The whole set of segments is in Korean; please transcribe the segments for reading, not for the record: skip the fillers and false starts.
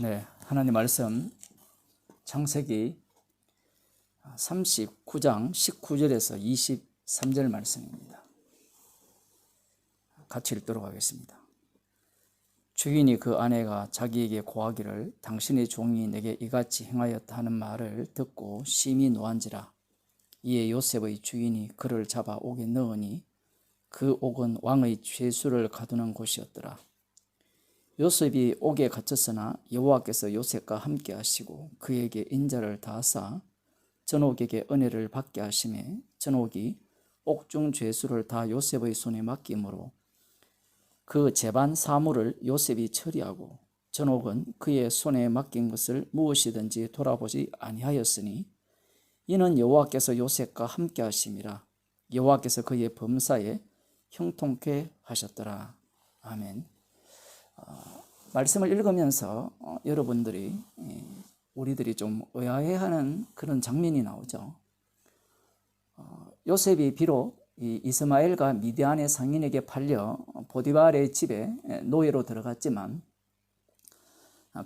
네, 하나님 말씀 창세기 39장 19절에서 23절 말씀입니다. 같이 읽도록 하겠습니다. 주인이 그 아내가 자기에게 고하기를 당신의 종이 내게 이같이 행하였다 하는 말을 듣고 심히 노한지라. 이에 요셉의 주인이 그를 잡아 옥에 넣으니 그 옥은 왕의 죄수를 가두는 곳이었더라. 요셉이 옥에 갇혔으나 여호와께서 요셉과 함께 하시고 그에게 인자를 다하사 전옥에게 은혜를 받게 하시매 전옥이 옥중 죄수를 다 요셉의 손에 맡김으로 그 재반 사물을 요셉이 처리하고 전옥은 그의 손에 맡긴 것을 무엇이든지 돌아보지 아니하였으니 이는 여호와께서 요셉과 함께 하심이라. 여호와께서 그의 범사에 형통케 하셨더라. 아멘. 말씀을 읽으면서 여러분들이 우리들이 좀 의아해하는 그런 장면이 나오죠. 요셉이 비록 이 이스마엘과 미디안의 상인에게 팔려 보디발의 집에 노예로 들어갔지만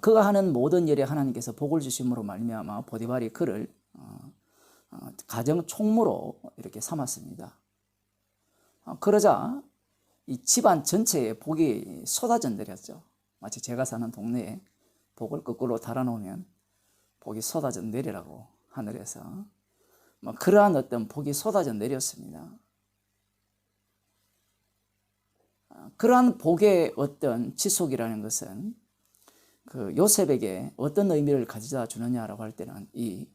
그가 하는 모든 일에 하나님께서 복을 주심으로 말미암아 보디발이 그를 가정 총무로 이렇게 삼았습니다. 그러자 이 집안 전체에 복이 쏟아져 내렸죠. 마치 제가 사는 동네에 복을 거꾸로 달아놓으면 복이 쏟아져 내리라고 하늘에서 그러한 어떤 복이 쏟아져 내렸습니다. 그러한 복의 어떤 지속이라는 것은 그 요셉에게 어떤 의미를 가져다 주느냐라고 할 때는 이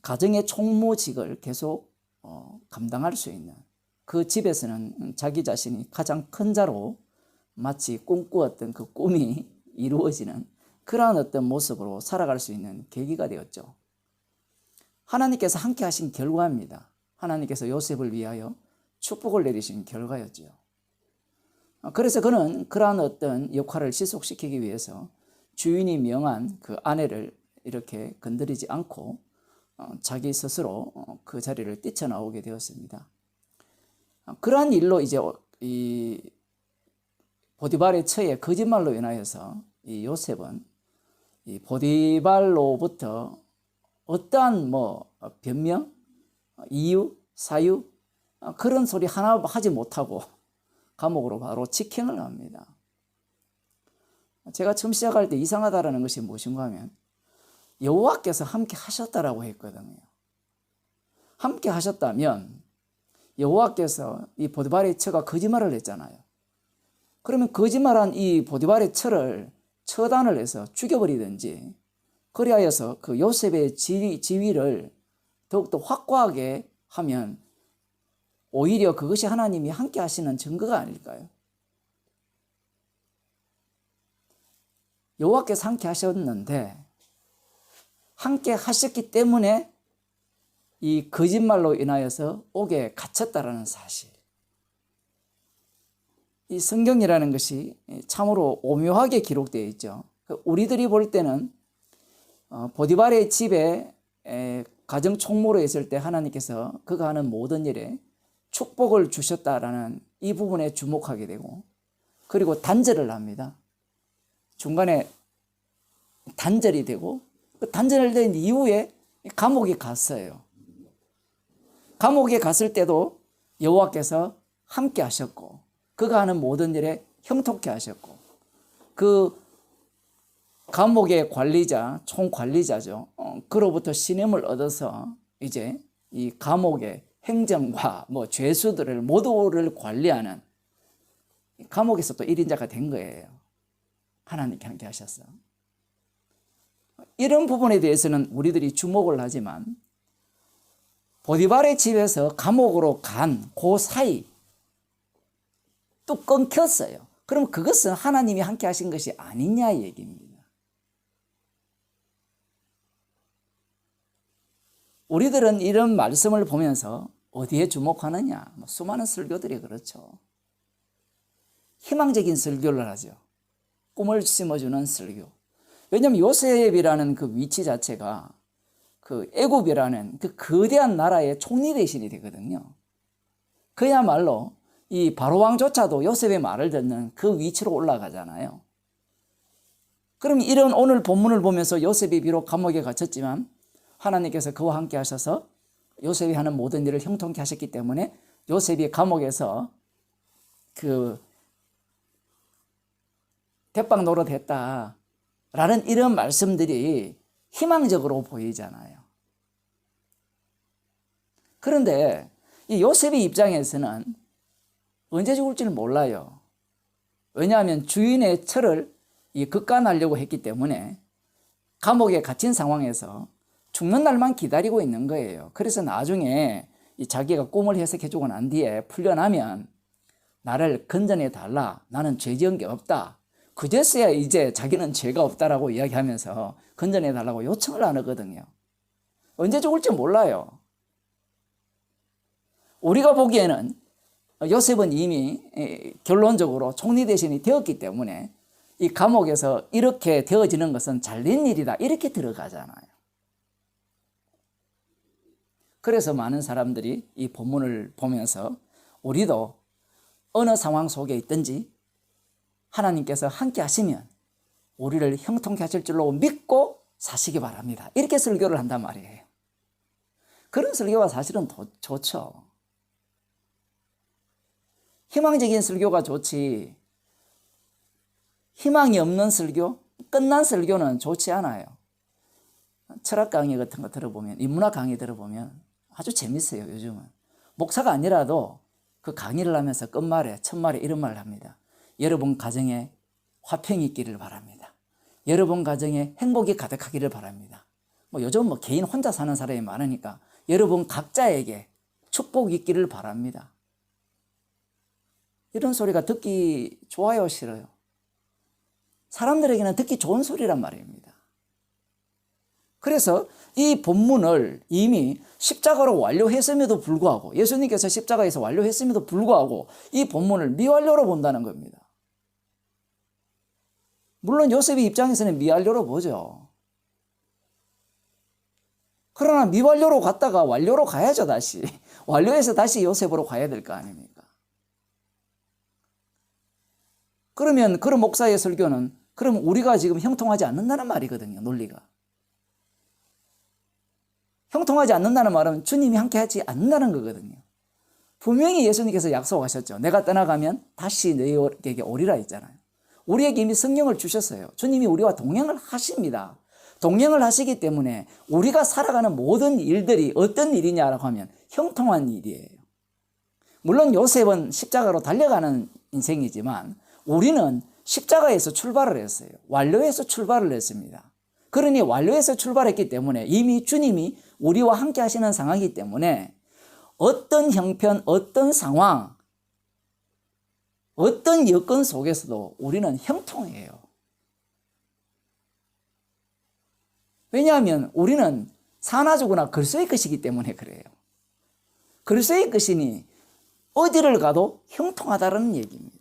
가정의 총무직을 계속 감당할 수 있는 그 집에서는 자기 자신이 가장 큰 자로 마치 꿈꾸었던 그 꿈이 이루어지는 그러한 어떤 모습으로 살아갈 수 있는 계기가 되었죠. 하나님께서 함께 하신 결과입니다. 하나님께서 요셉을 위하여 축복을 내리신 결과였죠. 그래서 그는 그러한 어떤 역할을 지속시키기 위해서 주인이 명한 그 아내를 이렇게 건드리지 않고 자기 스스로 그 자리를 뛰쳐나오게 되었습니다. 그러한 일로 이제 이 보디발의 처에 거짓말로 인하여서 이 요셉은 이 보디발로부터 어떠한 변명, 이유, 사유 그런 소리 하나 하지 못하고 감옥으로 바로 직행을 합니다. 제가 처음 시작할 때 이상하다라는 것이 무엇인가 하면 여호와께서 함께 하셨다라고 했거든요. 함께 하셨다면 여호와께서 이 보디발의 처가 거짓말을 했잖아요. 그러면 거짓말한 이 보디발의 처를 처단을 해서 죽여버리든지 그리하여서 그 요셉의 지위를 더욱더 확고하게 하면 오히려 그것이 하나님이 함께 하시는 증거가 아닐까요? 여호와께서 함께 하셨는데 함께 하셨기 때문에 이 거짓말로 인하여서 옥에 갇혔다라는 사실. 이 성경이라는 것이 참으로 오묘하게 기록되어 있죠. 우리들이 볼 때는 보디발의 집에 가정 총무로 있을 때 하나님께서 그가 하는 모든 일에 축복을 주셨다라는 이 부분에 주목하게 되고 그리고 단절을 합니다. 중간에 단절이 되고 그 단절된 이후에 감옥에 갔어요. 감옥에 갔을 때도 여호와께서 함께 하셨고 그가 하는 모든 일에 형통케 하셨고 그 감옥의 관리자, 총관리자죠. 그로부터 신임을 얻어서 이제 이 감옥의 행정과 죄수들을 모두를 관리하는 감옥에서 또 1인자가 된 거예요. 하나님께 함께 하셔서. 이런 부분에 대해서는 우리들이 주목을 하지만 보디발의 집에서 감옥으로 간 그 사이 또 끊겼어요. 그럼 그것은 하나님이 함께 하신 것이 아니냐 얘기입니다. 우리들은 이런 말씀을 보면서 어디에 주목하느냐? 수많은 설교들이 그렇죠. 희망적인 설교를 하죠. 꿈을 심어주는 설교. 왜냐하면 요셉이라는 그 위치 자체가 그 애굽이라는 그 거대한 나라의 총리 대신이 되거든요. 그야말로 이 바로 왕조차도 요셉의 말을 듣는 그 위치로 올라가잖아요. 그럼 이런 오늘 본문을 보면서 요셉이 비록 감옥에 갇혔지만 하나님께서 그와 함께 하셔서 요셉이 하는 모든 일을 형통케 하셨기 때문에 요셉이 감옥에서 그 대빵 노릇했다 라는 이런 말씀들이 희망적으로 보이잖아요. 그런데 이 요셉의 입장에서는 언제 죽을지는 몰라요. 왜냐하면 주인의 철을 급간하려고 했기 때문에 감옥에 갇힌 상황에서 죽는 날만 기다리고 있는 거예요. 그래서 나중에 자기가 꿈을 해석해주고 난 뒤에 풀려나면 나를 건져내 달라. 나는 죄 지은 게 없다. 그제서야 이제 자기는 죄가 없다라고 이야기하면서 건져내 달라고 요청을 안 하거든요. 언제 죽을지 몰라요. 우리가 보기에는 요셉은 이미 결론적으로 총리 대신이 되었기 때문에 이 감옥에서 이렇게 되어지는 것은 잘된 일이다 이렇게 들어가잖아요. 그래서 많은 사람들이 이 본문을 보면서 우리도 어느 상황 속에 있든지 하나님께서 함께 하시면 우리를 형통케 하실 줄로 믿고 사시기 바랍니다. 이렇게 설교를 한단 말이에요. 그런 설교가 사실은 좋죠. 희망적인 설교가 좋지 희망이 없는 설교, 끝난 설교는 좋지 않아요. 철학 강의 같은 거 들어보면, 인문학 강의 들어보면 아주 재밌어요. 요즘은 목사가 아니라도 그 강의를 하면서 끝말에 첫말에 이런 말을 합니다. 여러분 가정에 화평이 있기를 바랍니다. 여러분 가정에 행복이 가득하기를 바랍니다. 요즘 개인 혼자 사는 사람이 많으니까 여러분 각자에게 축복이 있기를 바랍니다. 이런 소리가 듣기 좋아요, 싫어요? 사람들에게는 듣기 좋은 소리란 말입니다. 그래서 이 본문을 이미 십자가로 완료했음에도 불구하고 예수님께서 십자가에서 완료했음에도 불구하고 이 본문을 미완료로 본다는 겁니다. 물론 요셉의 입장에서는 미완료로 보죠. 그러나 미완료로 갔다가 완료로 가야죠. 다시 완료해서 다시 요셉으로 가야 될 거 아닙니까? 그러면 그런 목사의 설교는 그럼 우리가 지금 형통하지 않는다는 말이거든요. 논리가. 형통하지 않는다는 말은 주님이 함께하지 않는다는 거거든요. 분명히 예수님께서 약속하셨죠. 내가 떠나가면 다시 너희에게 오리라 했잖아요. 우리에게 이미 성령을 주셨어요. 주님이 우리와 동행을 하십니다. 동행을 하시기 때문에 우리가 살아가는 모든 일들이 어떤 일이냐라고 하면 형통한 일이에요. 물론 요셉은 십자가로 달려가는 인생이지만 우리는 십자가에서 출발을 했어요. 완료해서 출발을 했습니다. 그러니 완료해서 출발했기 때문에 이미 주님이 우리와 함께 하시는 상황이기 때문에 어떤 형편, 어떤 상황, 어떤 여건 속에서도 우리는 형통해요. 왜냐하면 우리는 사나 죽으나 그리스도의 것이기 때문에 그래요. 그리스도의 것이니 어디를 가도 형통하다는 얘기입니다.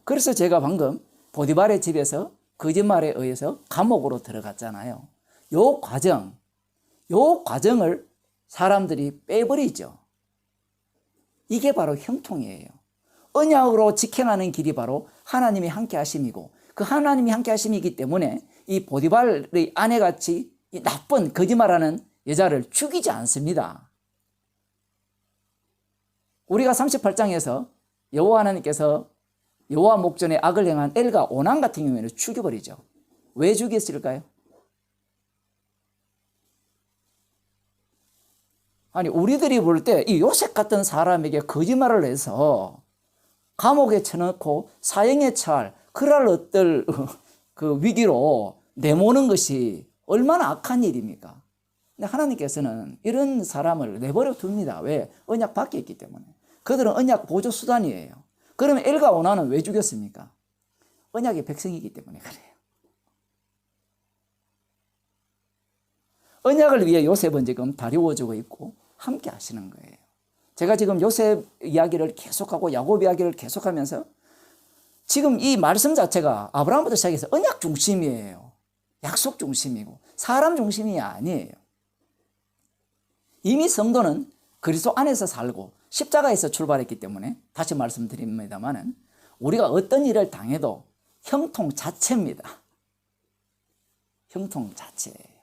그래서 제가 방금 보디발의 집에서 거짓말에 의해서 감옥으로 들어갔잖아요. 요 과정을 사람들이 빼버리죠. 이게 바로 형통이에요. 언약으로 지켜나는 길이 바로 하나님이 함께 하심이고 그 하나님이 함께 하심이기 때문에 이 보디발의 아내같이 이 나쁜 거짓말하는 여자를 죽이지 않습니다. 우리가 38장에서 여호와 하나님께서 여호와 목전에 악을 행한 엘과 오난 같은 경우에는 죽여버리죠. 왜 죽였을까요? 아니 우리들이 볼 때 이 요셉 같은 사람에게 거짓말을 해서 감옥에 쳐넣고 사형에 처할 그럴 어떨 그 위기로 내모는 것이 얼마나 악한 일입니까? 근데 하나님께서는 이런 사람을 내버려 둡니다. 왜? 언약 밖에 있기 때문에. 그들은 언약 보조 수단이에요. 그러면 엘과 오나는 왜 죽였습니까? 언약의 백성이기 때문에 그래요. 언약을 위해 요셉은 지금 다리워주고 있고 함께 하시는 거예요. 제가 지금 요셉 이야기를 계속하고 야곱 이야기를 계속하면서 지금 이 말씀 자체가 아브라함부터 시작해서 언약 중심이에요. 약속 중심이고 사람 중심이 아니에요. 이미 성도는 그리스도 안에서 살고 십자가에서 출발했기 때문에 다시 말씀드립니다만은 우리가 어떤 일을 당해도 형통 자체입니다. 형통 자체예요.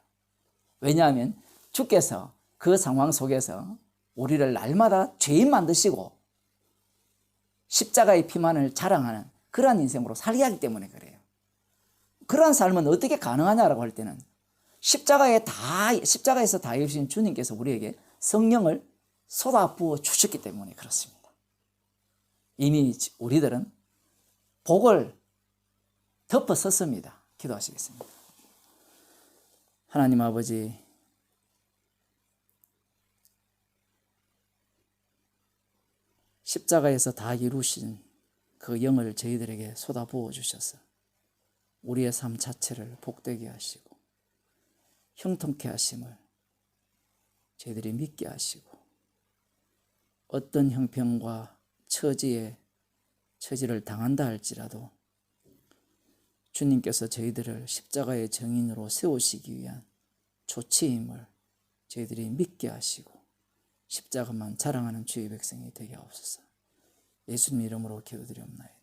왜냐하면 주께서 그 상황 속에서 우리를 날마다 죄인 만드시고 십자가의 피만을 자랑하는 그러한 인생으로 살게 하기 때문에 그래요. 그러한 삶은 어떻게 가능하냐라고 할 때는 십자가에서 다 이루신 주님께서 우리에게 성령을 쏟아부어 주셨기 때문에 그렇습니다. 이미 우리들은 복을 덮어섰습니다. 기도하시겠습니다. 하나님 아버지, 십자가에서 다 이루신 그 영을 저희들에게 쏟아부어 주셔서 우리의 삶 자체를 복되게 하시고 형통케 하심을 저희들이 믿게 하시고 어떤 형편과 처지를 당한다 할지라도 주님께서 저희들을 십자가의 증인으로 세우시기 위한 조치임을 저희들이 믿게 하시고 십자가만 자랑하는 주의 백성이 되게 하옵소서. 예수님 이름으로 기도드리옵나이다.